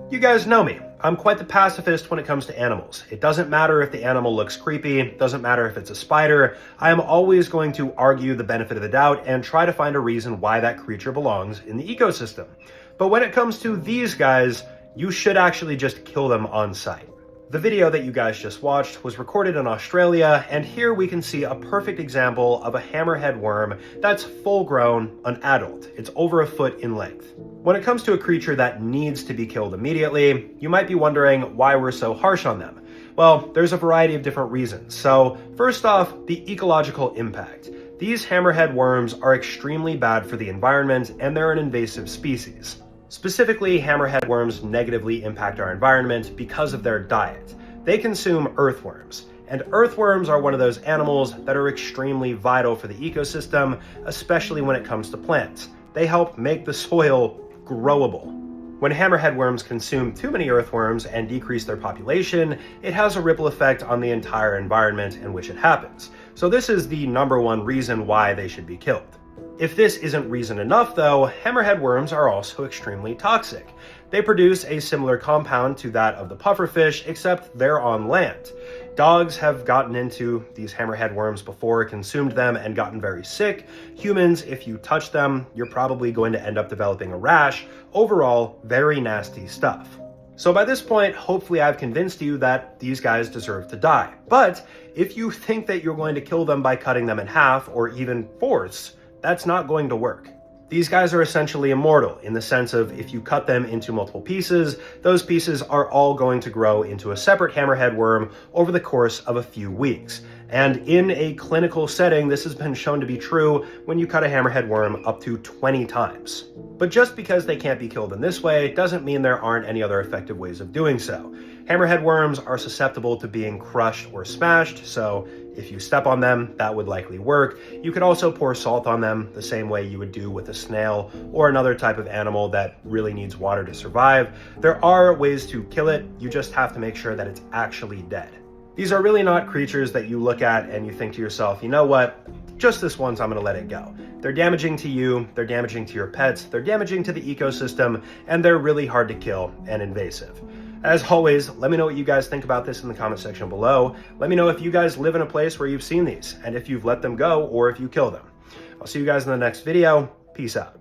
You guys know me. I'm quite the pacifist when it comes to animals. It doesn't matter if the animal looks creepy, it doesn't matter if it's a spider. I am always going to argue the benefit of the doubt and try to find a reason why that creature belongs in the ecosystem. But when it comes to these guys, you should actually just kill them on sight. The video that you guys just watched was recorded in Australia, and here we can see a perfect example of a hammerhead worm that's full grown, an adult. It's over a foot in length. When it comes to a creature that needs to be killed immediately, you might be wondering why we're so harsh on them. Well, there's a variety of different reasons. So first off, the ecological impact. These hammerhead worms are extremely bad for the environment, and they're an invasive species. Specifically, hammerhead worms negatively impact our environment because of their diet. They consume earthworms, and earthworms are one of those animals that are extremely vital for the ecosystem, especially when it comes to plants. They help make the soil growable. When hammerhead worms consume too many earthworms and decrease their population, it has a ripple effect on the entire environment in which it happens. So this is the number one reason why they should be killed. If this isn't reason enough though, hammerhead worms are also extremely toxic. They produce a similar compound to that of the pufferfish, except they're on land. Dogs have gotten into these hammerhead worms before, consumed them, and gotten very sick. Humans, if you touch them, you're probably going to end up developing a rash. Overall, very nasty stuff. So by this point, hopefully I've convinced you that these guys deserve to die. But if you think that you're going to kill them by cutting them in half or even fourths, that's not going to work. These guys are essentially immortal in the sense of if you cut them into multiple pieces, those pieces are all going to grow into a separate hammerhead worm over the course of a few weeks. And in a clinical setting, this has been shown to be true when you cut a hammerhead worm up to 20 times. But just because they can't be killed in this way doesn't mean there aren't any other effective ways of doing so. Hammerhead worms are susceptible to being crushed or smashed, so if you step on them, that would likely work. You could also pour salt on them the same way you would do with a snail or another type of animal that really needs water to survive. There are ways to kill it, you just have to make sure that it's actually dead. These are really not creatures that you look at and you think to yourself, you know what, just this once I'm gonna let it go. They're damaging to you, they're damaging to your pets, they're damaging to the ecosystem, and they're really hard to kill and invasive. As always, let me know what you guys think about this in the comment section below. Let me know if you guys live in a place where you've seen these, and if you've let them go or if you kill them. I'll see you guys in the next video. Peace out.